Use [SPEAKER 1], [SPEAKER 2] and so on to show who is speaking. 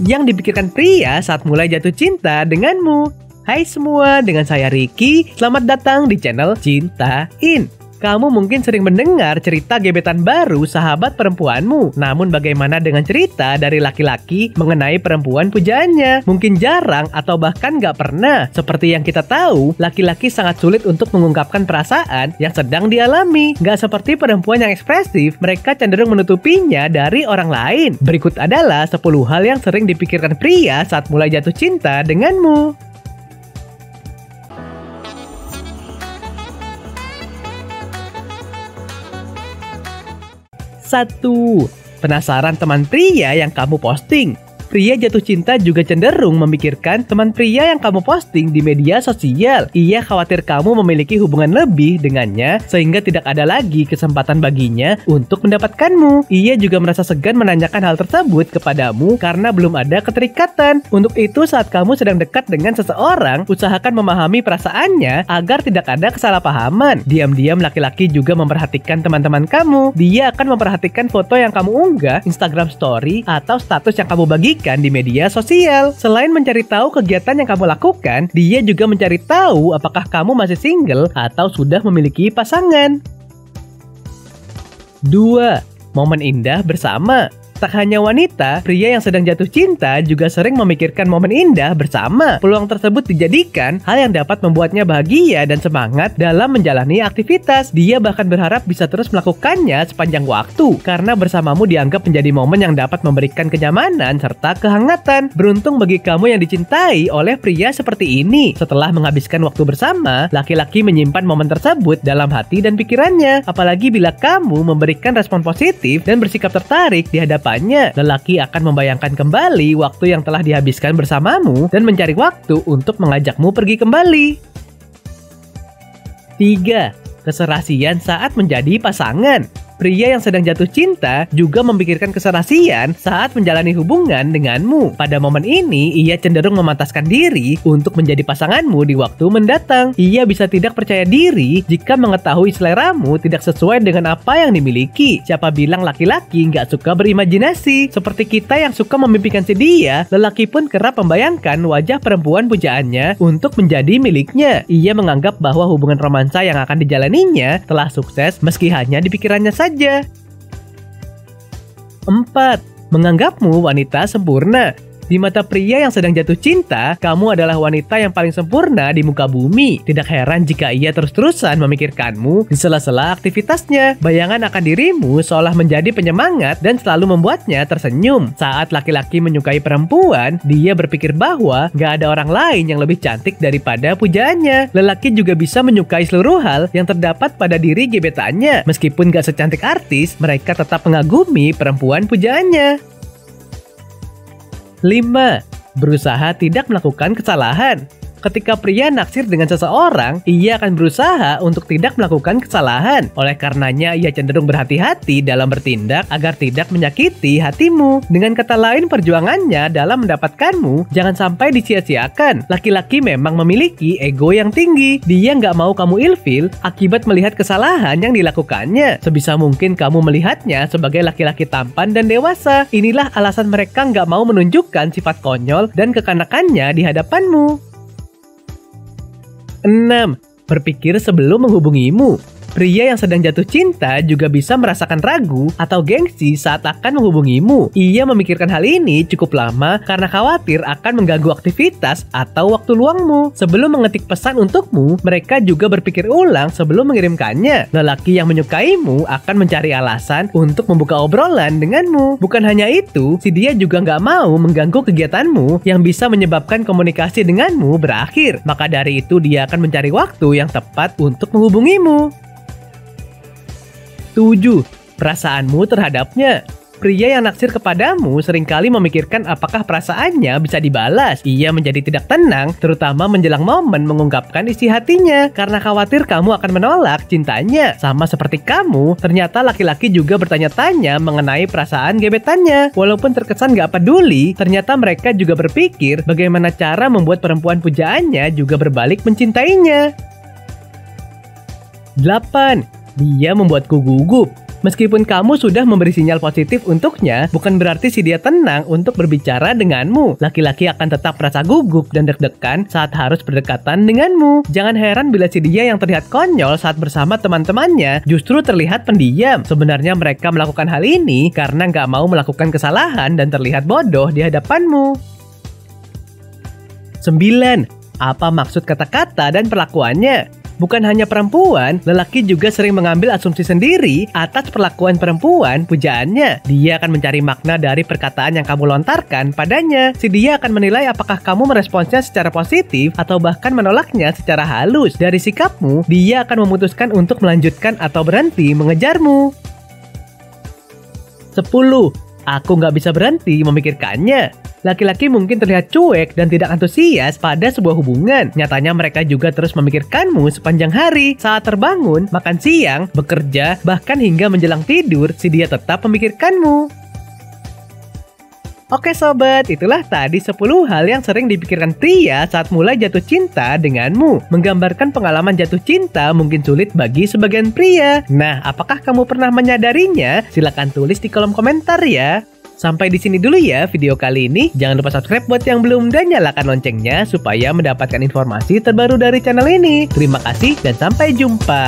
[SPEAKER 1] yang dipikirkan pria saat mulai jatuh cinta denganmu. Hai semua, dengan saya Ricky. Selamat datang di channel Cintain. Kamu mungkin sering mendengar cerita gebetan baru sahabat perempuanmu. Namun bagaimana dengan cerita dari laki-laki mengenai perempuan pujaannya? Mungkin jarang atau bahkan gak pernah. Seperti yang kita tahu, laki-laki sangat sulit untuk mengungkapkan perasaan yang sedang dialami. Gak seperti perempuan yang ekspresif, mereka cenderung menutupinya dari orang lain. Berikut adalah 10 hal yang sering dipikirkan pria saat mulai jatuh cinta denganmu. 1. Penasaran teman pria yang kamu posting. Pria jatuh cinta juga cenderung memikirkan teman pria yang kamu posting di media sosial. Ia khawatir kamu memiliki hubungan lebih dengannya sehingga tidak ada lagi kesempatan baginya untuk mendapatkanmu. Ia juga merasa segan menanyakan hal tersebut kepadamu karena belum ada keterikatan. Untuk itu saat kamu sedang dekat dengan seseorang, usahakan memahami perasaannya agar tidak ada kesalahpahaman. Diam-diam laki-laki juga memperhatikan teman-teman kamu. Dia akan memperhatikan foto yang kamu unggah, Instagram story, atau status yang kamu bagikan di media sosial. Selain mencari tahu kegiatan yang kamu lakukan, dia juga mencari tahu apakah kamu masih single atau sudah memiliki pasangan. 2. Momen indah bersama. Tak hanya wanita, pria yang sedang jatuh cinta juga sering memikirkan momen indah bersama. Peluang tersebut dijadikan hal yang dapat membuatnya bahagia dan semangat dalam menjalani aktivitas. Dia bahkan berharap bisa terus melakukannya sepanjang waktu, karena bersamamu dianggap menjadi momen yang dapat memberikan kenyamanan serta kehangatan. Beruntung bagi kamu yang dicintai oleh pria seperti ini. Setelah menghabiskan waktu bersama, laki-laki menyimpan momen tersebut dalam hati dan pikirannya. Apalagi bila kamu memberikan respon positif dan bersikap tertarik di hadapan lelaki akan membayangkan kembali waktu yang telah dihabiskan bersamamu dan mencari waktu untuk mengajakmu pergi kembali. 3. Keserasian saat menjadi pasangan. Pria yang sedang jatuh cinta juga memikirkan keserasian saat menjalani hubungan denganmu. Pada momen ini, ia cenderung memantaskan diri untuk menjadi pasanganmu di waktu mendatang. Ia bisa tidak percaya diri jika mengetahui seleramu tidak sesuai dengan apa yang dimiliki. Siapa bilang laki-laki nggak suka berimajinasi? Seperti kita yang suka memimpikan si dia, lelaki pun kerap membayangkan wajah perempuan pujaannya untuk menjadi miliknya. Ia menganggap bahwa hubungan romansa yang akan dijalaninya telah sukses meski hanya di pikirannya saja. 4. Menganggapmu wanita sempurna. Di mata pria yang sedang jatuh cinta, kamu adalah wanita yang paling sempurna di muka bumi. Tidak heran jika ia terus-terusan memikirkanmu di sela-sela aktivitasnya. Bayangan akan dirimu seolah menjadi penyemangat dan selalu membuatnya tersenyum. Saat laki-laki menyukai perempuan, dia berpikir bahwa gak ada orang lain yang lebih cantik daripada pujaannya. Lelaki juga bisa menyukai seluruh hal yang terdapat pada diri gebetannya. Meskipun gak secantik artis, mereka tetap mengagumi perempuan pujaannya. 5. Berusaha tidak melakukan kesalahan. Ketika pria naksir dengan seseorang, ia akan berusaha untuk tidak melakukan kesalahan. Oleh karenanya, ia cenderung berhati-hati dalam bertindak agar tidak menyakiti hatimu. Dengan kata lain, perjuangannya dalam mendapatkanmu jangan sampai disia-siakan. Laki-laki memang memiliki ego yang tinggi. Dia nggak mau kamu ilfil akibat melihat kesalahan yang dilakukannya. Sebisa mungkin kamu melihatnya sebagai laki-laki tampan dan dewasa. Inilah alasan mereka nggak mau menunjukkan sifat konyol dan kekanakannya di hadapanmu. 6. Berpikir sebelum menghubungimu. Pria yang sedang jatuh cinta juga bisa merasakan ragu atau gengsi saat akan menghubungimu. Ia memikirkan hal ini cukup lama karena khawatir akan mengganggu aktivitas atau waktu luangmu. Sebelum mengetik pesan untukmu, mereka juga berpikir ulang sebelum mengirimkannya. Lelaki yang menyukaimu akan mencari alasan untuk membuka obrolan denganmu. Bukan hanya itu, si dia juga nggak mau mengganggu kegiatanmu yang bisa menyebabkan komunikasi denganmu berakhir. Maka dari itu dia akan mencari waktu yang tepat untuk menghubungimu. 7. Perasaanmu terhadapnya. Pria yang naksir kepadamu seringkali memikirkan apakah perasaannya bisa dibalas. Ia menjadi tidak tenang, terutama menjelang momen mengungkapkan isi hatinya, karena khawatir kamu akan menolak cintanya. Sama seperti kamu, ternyata laki-laki juga bertanya-tanya mengenai perasaan gebetannya. Walaupun terkesan gak peduli, ternyata mereka juga berpikir bagaimana cara membuat perempuan pujaannya juga berbalik mencintainya. 8. Dia membuatku gugup. Meskipun kamu sudah memberi sinyal positif untuknya, bukan berarti si dia tenang untuk berbicara denganmu. Laki-laki akan tetap merasa gugup dan deg-degan saat harus berdekatan denganmu. Jangan heran bila si dia yang terlihat konyol saat bersama teman-temannya justru terlihat pendiam. Sebenarnya mereka melakukan hal ini karena nggak mau melakukan kesalahan dan terlihat bodoh di hadapanmu. 9. Apa maksud kata-kata dan perlakuannya? Bukan hanya perempuan, lelaki juga sering mengambil asumsi sendiri atas perlakuan perempuan pujaannya. Dia akan mencari makna dari perkataan yang kamu lontarkan padanya. Si dia akan menilai apakah kamu meresponsnya secara positif atau bahkan menolaknya secara halus. Dari sikapmu, dia akan memutuskan untuk melanjutkan atau berhenti mengejarmu. 10. Aku nggak bisa berhenti memikirkannya. Laki-laki mungkin terlihat cuek dan tidak antusias pada sebuah hubungan. Nyatanya mereka juga terus memikirkanmu sepanjang hari. Saat terbangun, makan siang, bekerja, bahkan hingga menjelang tidur, si dia tetap memikirkanmu. Oke sobat, itulah tadi 10 hal yang sering dipikirkan pria saat mulai jatuh cinta denganmu. Menggambarkan pengalaman jatuh cinta mungkin sulit bagi sebagian pria. Nah, apakah kamu pernah menyadarinya? Silahkan tulis di kolom komentar ya. Sampai di sini dulu ya video kali ini. Jangan lupa subscribe buat yang belum dan nyalakan loncengnya supaya mendapatkan informasi terbaru dari channel ini. Terima kasih dan sampai jumpa.